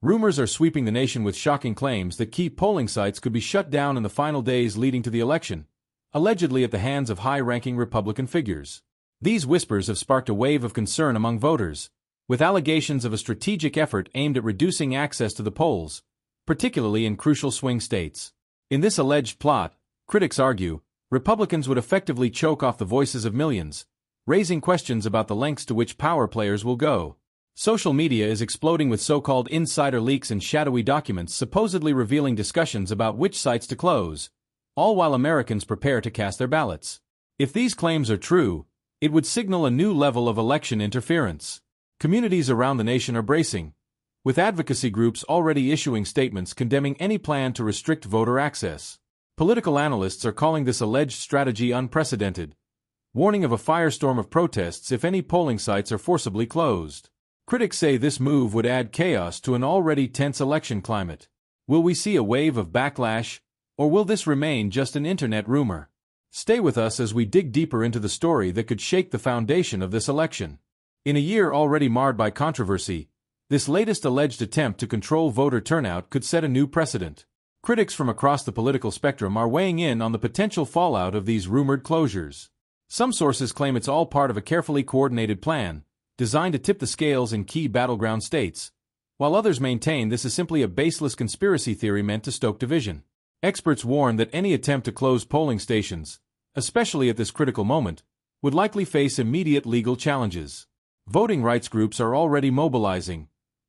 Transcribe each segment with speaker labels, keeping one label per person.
Speaker 1: Rumors are sweeping the nation with shocking claims that key polling sites could be shut down in the final days leading to the election, allegedly at the hands of high-ranking Republican figures. These whispers have sparked a wave of concern among voters, with allegations of a strategic effort aimed at reducing access to the polls, particularly in crucial swing states. In this alleged plot, critics argue, Republicans would effectively choke off the voices of millions, raising questions about the lengths to which power players will go. Social media is exploding with so-called insider leaks and shadowy documents supposedly revealing discussions about which sites to close, all while Americans prepare to cast their ballots. If these claims are true, it would signal a new level of election interference. Communities around the nation are bracing, with advocacy groups already issuing statements condemning any plan to restrict voter access. Political analysts are calling this alleged strategy unprecedented, warning of a firestorm of protests if any polling sites are forcibly closed. Critics say this move would add chaos to an already tense election climate. Will we see a wave of backlash, or will this remain just an internet rumor? Stay with us as we dig deeper into the story that could shake the foundation of this election. In a year already marred by controversy, this latest alleged attempt to control voter turnout could set a new precedent. Critics from across the political spectrum are weighing in on the potential fallout of these rumored closures. Some sources claim it's all part of a carefully coordinated plan, designed to tip the scales in key battleground states, while others maintain this is simply a baseless conspiracy theory meant to stoke division. Experts warn that any attempt to close polling stations, especially at this critical moment, would likely face immediate legal challenges. Voting rights groups are already mobilizing,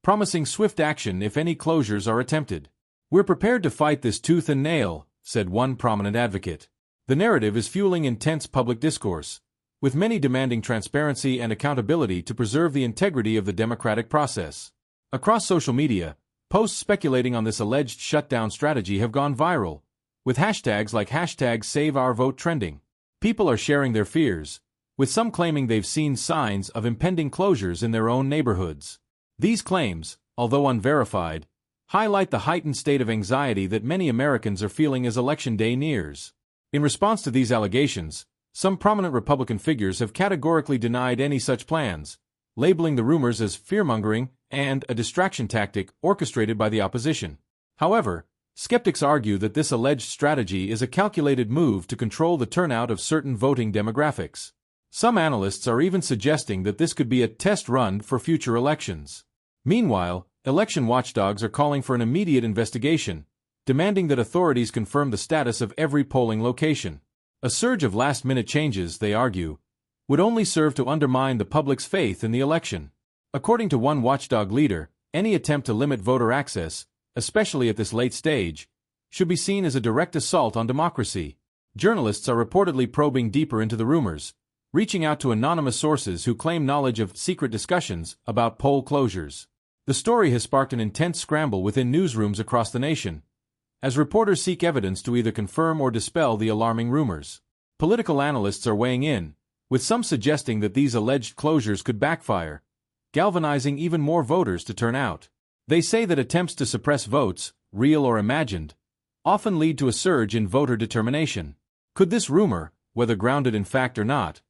Speaker 1: promising swift action if any closures are attempted. "We're prepared to fight this tooth and nail," said one prominent advocate. The narrative is fueling intense public discourse, with many demanding transparency and accountability to preserve the integrity of the democratic process. Across social media, posts speculating on this alleged shutdown strategy have gone viral, with hashtags like #SaveOurVote trending. People are sharing their fears, with some claiming they've seen signs of impending closures in their own neighborhoods. These claims, although unverified, highlight the heightened state of anxiety that many Americans are feeling as Election Day nears. In response to these allegations, some prominent Republican figures have categorically denied any such plans, labeling the rumors as fear-mongering and a distraction tactic orchestrated by the opposition. However, skeptics argue that this alleged strategy is a calculated move to control the turnout of certain voting demographics. Some analysts are even suggesting that this could be a test run for future elections. Meanwhile, election watchdogs are calling for an immediate investigation, demanding that authorities confirm the status of every polling location. A surge of last-minute changes, they argue, would only serve to undermine the public's faith in the election. According to one watchdog leader, any attempt to limit voter access, especially at this late stage, should be seen as a direct assault on democracy. Journalists are reportedly probing deeper into the rumors, reaching out to anonymous sources who claim knowledge of secret discussions about poll closures. The story has sparked an intense scramble within newsrooms across the nation, as reporters seek evidence to either confirm or dispel the alarming rumors. Political analysts are weighing in, with some suggesting that these alleged closures could backfire, galvanizing even more voters to turn out. They say that attempts to suppress votes, real or imagined, often lead to a surge in voter determination. Could this rumor, whether grounded in fact or not,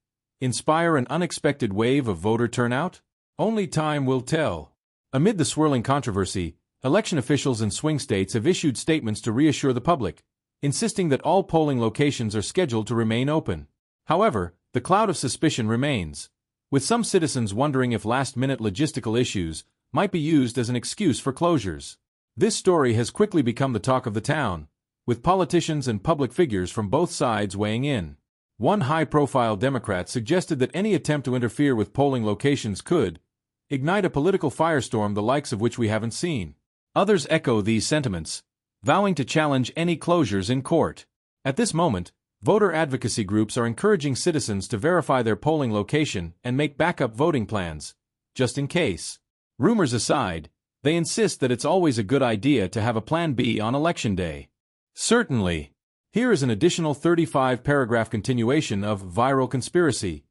Speaker 1: inspire an unexpected wave of voter turnout? Only time will tell. Amid the swirling controversy, election officials in swing states have issued statements to reassure the public, insisting that all polling locations are scheduled to remain open. However, the cloud of suspicion remains, with some citizens wondering if last-minute logistical issues might be used as an excuse for closures. This story has quickly become the talk of the town, with politicians and public figures from both sides weighing in. One high-profile Democrat suggested that any attempt to interfere with polling locations could ignite a political firestorm the likes of which we haven't seen. Others echo these sentiments, vowing to challenge any closures in court. At this moment, voter advocacy groups are encouraging citizens to verify their polling location and make backup voting plans, just in case. Rumors aside, they insist that it's always a good idea to have a plan B on Election Day. Certainly. Here is an additional 35-paragraph continuation of Viral Conspiracy.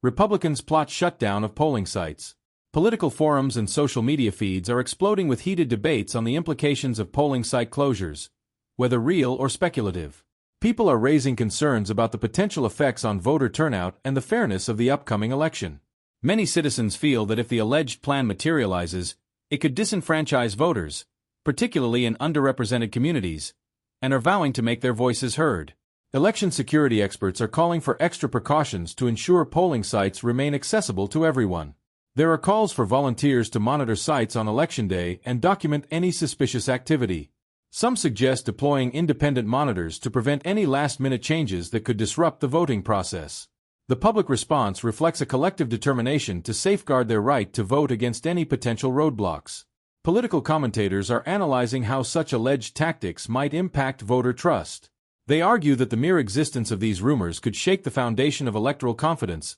Speaker 1: Republicans plot shutdown of polling sites. Political forums and social media feeds are exploding with heated debates on the implications of polling site closures, whether real or speculative. People are raising concerns about the potential effects on voter turnout and the fairness of the upcoming election. Many citizens feel that if the alleged plan materializes, It could disenfranchise voters, particularly in underrepresented communities, and are vowing to make their voices heard. Election security experts are calling for extra precautions to ensure polling sites remain accessible to everyone. There are calls for volunteers to monitor sites on Election Day and document any suspicious activity. Some suggest deploying independent monitors to prevent any last-minute changes that could disrupt the voting process. The public response reflects a collective determination to safeguard their right to vote against any potential roadblocks. Political commentators are analyzing how such alleged tactics might impact voter trust. They argue that the mere existence of these rumors could shake the foundation of electoral confidence,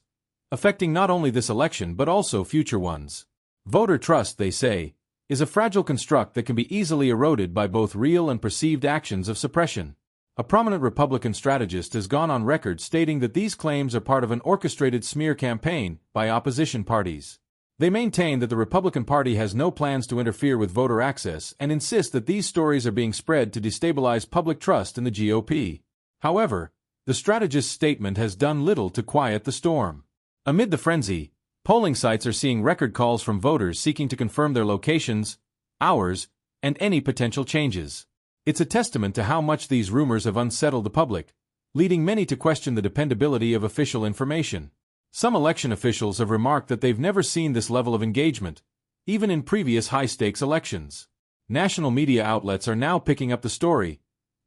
Speaker 1: affecting not only this election but also future ones. Voter trust, they say, is a fragile construct that can be easily eroded by both real and perceived actions of suppression. A prominent Republican strategist has gone on record stating that these claims are part of an orchestrated smear campaign by opposition parties. They maintain that the Republican Party has no plans to interfere with voter access and insist that these stories are being spread to destabilize public trust in the GOP. However, the strategist's statement has done little to quiet the storm. Amid the frenzy, polling sites are seeing record calls from voters seeking to confirm their locations, hours, and any potential changes. It's a testament to how much these rumors have unsettled the public, leading many to question the dependability of official information. Some election officials have remarked that they've never seen this level of engagement, even in previous high-stakes elections. National media outlets are now picking up the story,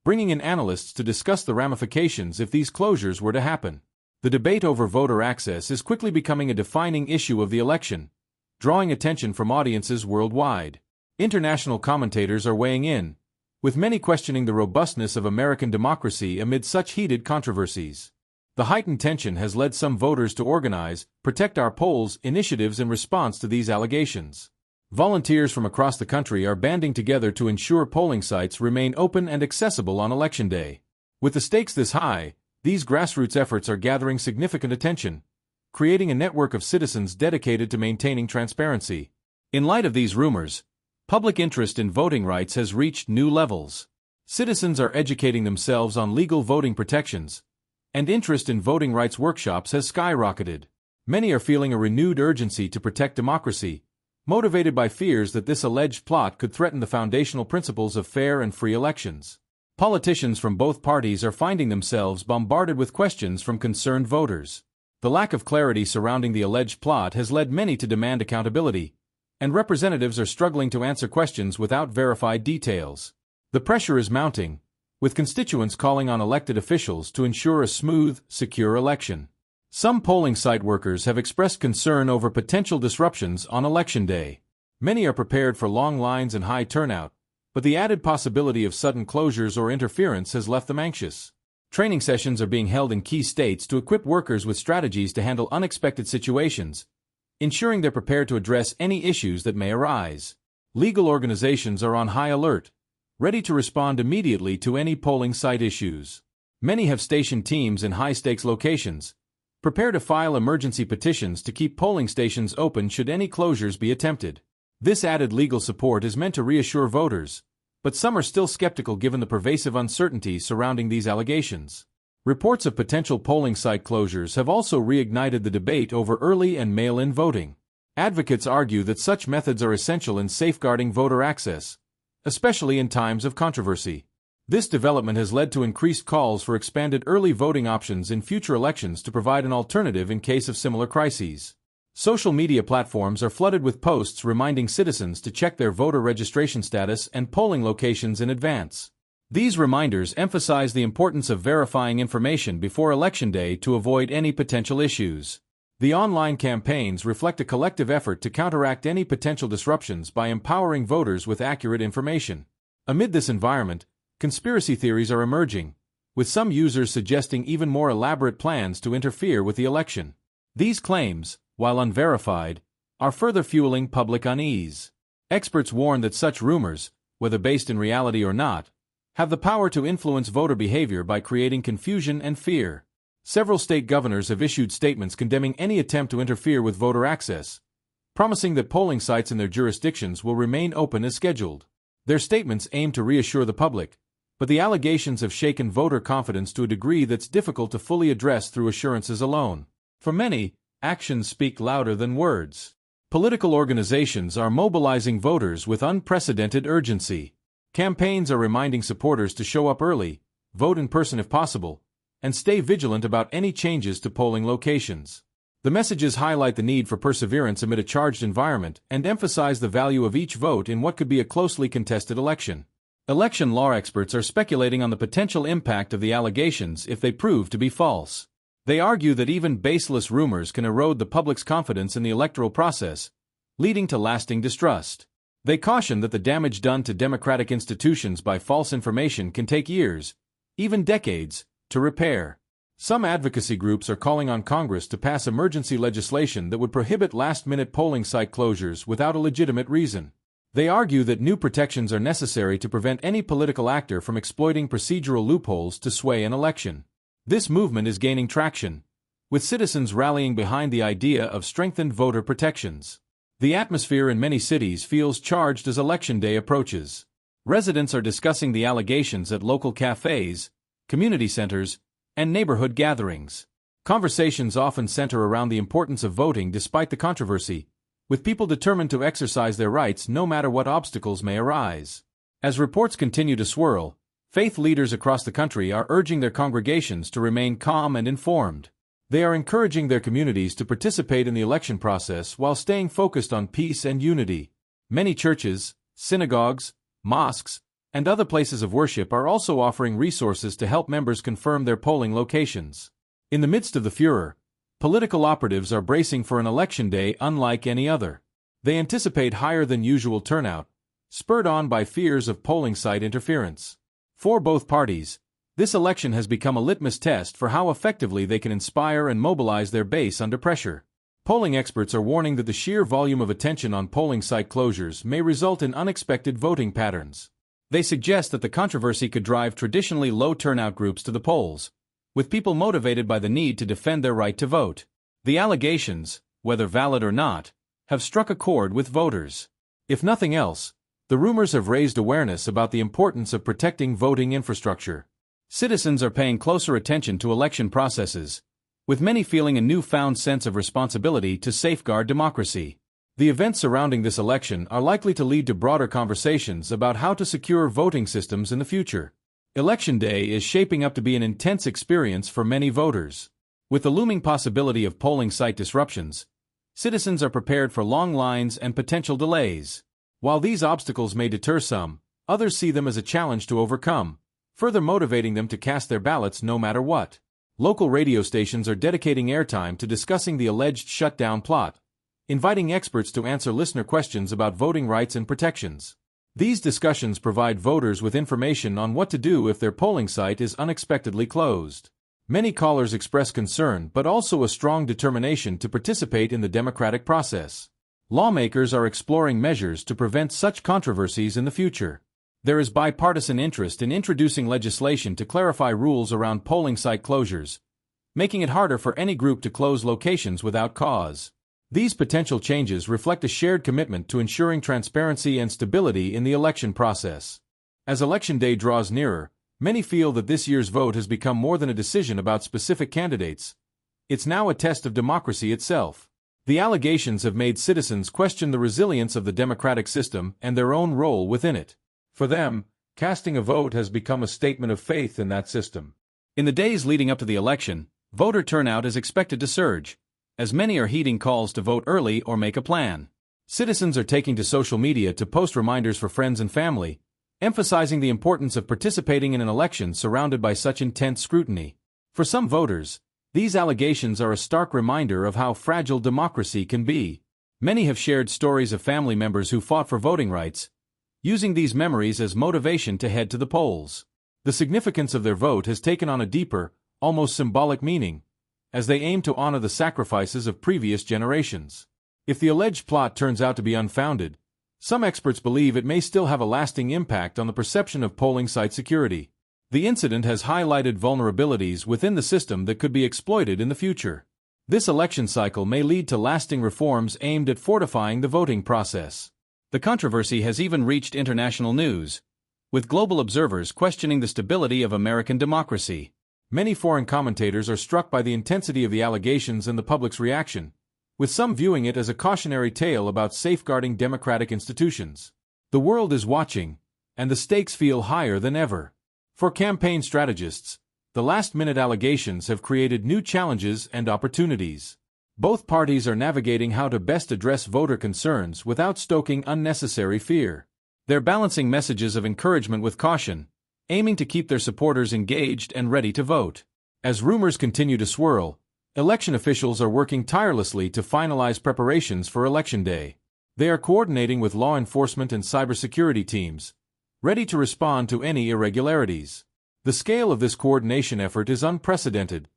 Speaker 1: bringing in analysts to discuss the ramifications if these closures were to happen. The debate over voter access is quickly becoming a defining issue of the election, drawing attention from audiences worldwide. International commentators are weighing in, with many questioning the robustness of American democracy amid such heated controversies. The heightened tension has led some voters to organize Protect Our Polls initiatives in response to these allegations. Volunteers from across the country are banding together to ensure polling sites remain open and accessible on Election Day. With the stakes this high, these grassroots efforts are gathering significant attention, creating a network of citizens dedicated to maintaining transparency. In light of these rumors, public interest in voting rights has reached new levels. Citizens are educating themselves on legal voting protections, and interest in voting rights workshops has skyrocketed. Many are feeling a renewed urgency to protect democracy, motivated by fears that this alleged plot could threaten the foundational principles of fair and free elections. Politicians from both parties are finding themselves bombarded with questions from concerned voters. The lack of clarity surrounding the alleged plot has led many to demand accountability, and representatives are struggling to answer questions without verified details. The pressure is mounting, with constituents calling on elected officials to ensure a smooth, secure election. Some polling site workers have expressed concern over potential disruptions on Election Day. Many are prepared for long lines and high turnout, but the added possibility of sudden closures or interference has left them anxious. Training sessions are being held in key states to equip workers with strategies to handle unexpected situations, ensuring they're prepared to address any issues that may arise. Legal organizations are on high alert, ready to respond immediately to any polling site issues. Many have stationed teams in high-stakes locations, prepared to file emergency petitions to keep polling stations open should any closures be attempted. This added legal support is meant to reassure voters, but some are still skeptical given the pervasive uncertainty surrounding these allegations. Reports of potential polling site closures have also reignited the debate over early and mail-in voting. Advocates argue that such methods are essential in safeguarding voter access, especially in times of controversy. This development has led to increased calls for expanded early voting options in future elections to provide an alternative in case of similar crises. Social media platforms are flooded with posts reminding citizens to check their voter registration status and polling locations in advance. These reminders emphasize the importance of verifying information before Election Day to avoid any potential issues. The online campaigns reflect a collective effort to counteract any potential disruptions by empowering voters with accurate information. Amid this environment, conspiracy theories are emerging, with some users suggesting even more elaborate plans to interfere with the election. These claims, while unverified, are further fueling public unease. Experts warn that such rumors, whether based in reality or not, have the power to influence voter behavior by creating confusion and fear. Several state governors have issued statements condemning any attempt to interfere with voter access, promising that polling sites in their jurisdictions will remain open as scheduled. Their statements aim to reassure the public, but the allegations have shaken voter confidence to a degree that's difficult to fully address through assurances alone. For many, actions speak louder than words. Political organizations are mobilizing voters with unprecedented urgency. Campaigns are reminding supporters to show up early, vote in person if possible, and stay vigilant about any changes to polling locations. The messages highlight the need for perseverance amid a charged environment and emphasize the value of each vote in what could be a closely contested election. Election law experts are speculating on the potential impact of the allegations if they prove to be false. They argue that even baseless rumors can erode the public's confidence in the electoral process, leading to lasting distrust. They caution that the damage done to democratic institutions by false information can take years, even decades, to repair. Some advocacy groups are calling on Congress to pass emergency legislation that would prohibit last-minute polling site closures without a legitimate reason. They argue that new protections are necessary to prevent any political actor from exploiting procedural loopholes to sway an election. This movement is gaining traction, with citizens rallying behind the idea of strengthened voter protections. The atmosphere in many cities feels charged as Election Day approaches. Residents are discussing the allegations at local cafes, community centers, and neighborhood gatherings. Conversations often center around the importance of voting despite the controversy, with people determined to exercise their rights no matter what obstacles may arise. As reports continue to swirl, faith leaders across the country are urging their congregations to remain calm and informed. They are encouraging their communities to participate in the election process while staying focused on peace and unity. Many churches, synagogues, mosques, and other places of worship are also offering resources to help members confirm their polling locations. In the midst of the furor, political operatives are bracing for an election day unlike any other. They anticipate higher than usual turnout, spurred on by fears of polling site interference. For both parties, this election has become a litmus test for how effectively they can inspire and mobilize their base under pressure. Polling experts are warning that the sheer volume of attention on polling site closures may result in unexpected voting patterns. They suggest that the controversy could drive traditionally low turnout groups to the polls, with people motivated by the need to defend their right to vote. The allegations, whether valid or not, have struck a chord with voters. If nothing else, the rumors have raised awareness about the importance of protecting voting infrastructure. Citizens are paying closer attention to election processes, with many feeling a newfound sense of responsibility to safeguard democracy. The events surrounding this election are likely to lead to broader conversations about how to secure voting systems in the future. Election Day is shaping up to be an intense experience for many voters. With the looming possibility of polling site disruptions, citizens are prepared for long lines and potential delays. While these obstacles may deter some, others see them as a challenge to overcome, further motivating them to cast their ballots no matter what. Local radio stations are dedicating airtime to discussing the alleged shutdown plot, inviting experts to answer listener questions about voting rights and protections. These discussions provide voters with information on what to do if their polling site is unexpectedly closed. Many callers express concern but also a strong determination to participate in the democratic process. Lawmakers are exploring measures to prevent such controversies in the future. There is bipartisan interest in introducing legislation to clarify rules around polling site closures, making it harder for any group to close locations without cause. These potential changes reflect a shared commitment to ensuring transparency and stability in the election process. As Election Day draws nearer, many feel that this year's vote has become more than a decision about specific candidates. It's now a test of democracy itself. The allegations have made citizens question the resilience of the democratic system and their own role within it. For them, casting a vote has become a statement of faith in that system. In the days leading up to the election, voter turnout is expected to surge, as many are heeding calls to vote early or make a plan. Citizens are taking to social media to post reminders for friends and family, emphasizing the importance of participating in an election surrounded by such intense scrutiny. For some voters, these allegations are a stark reminder of how fragile democracy can be. Many have shared stories of family members who fought for voting rights, using these memories as motivation to head to the polls. The significance of their vote has taken on a deeper, almost symbolic meaning, as they aim to honor the sacrifices of previous generations. If the alleged plot turns out to be unfounded, some experts believe it may still have a lasting impact on the perception of polling site security. The incident has highlighted vulnerabilities within the system that could be exploited in the future. This election cycle may lead to lasting reforms aimed at fortifying the voting process. The controversy has even reached international news, with global observers questioning the stability of American democracy. Many foreign commentators are struck by the intensity of the allegations and the public's reaction, with some viewing it as a cautionary tale about safeguarding democratic institutions. The world is watching, and the stakes feel higher than ever. For campaign strategists, the last-minute allegations have created new challenges and opportunities. Both parties are navigating how to best address voter concerns without stoking unnecessary fear. They're balancing messages of encouragement with caution, aiming to keep their supporters engaged and ready to vote. As rumors continue to swirl, election officials are working tirelessly to finalize preparations for Election Day. They are coordinating with law enforcement and cybersecurity teams, ready to respond to any irregularities. The scale of this coordination effort is unprecedented,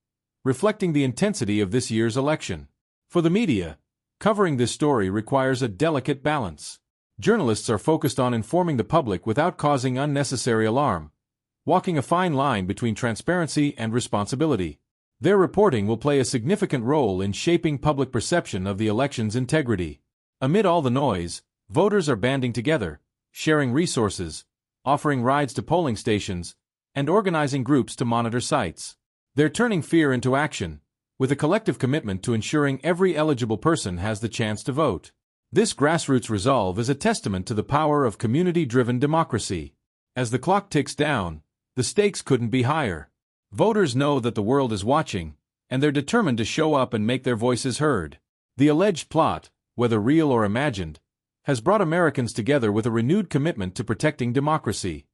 Speaker 1: reflecting the intensity of this year's election. For the media, covering this story requires a delicate balance. Journalists are focused on informing the public without causing unnecessary alarm, walking a fine line between transparency and responsibility. Their reporting will play a significant role in shaping public perception of the election's integrity. Amid all the noise, voters are banding together, sharing resources, offering rides to polling stations, and organizing groups to monitor sites. They're turning fear into action, with a collective commitment to ensuring every eligible person has the chance to vote. This grassroots resolve is a testament to the power of community-driven democracy. As the clock ticks down, the stakes couldn't be higher. Voters know that the world is watching, and they're determined to show up and make their voices heard. The alleged plot, whether real or imagined, has brought Americans together with a renewed commitment to protecting democracy.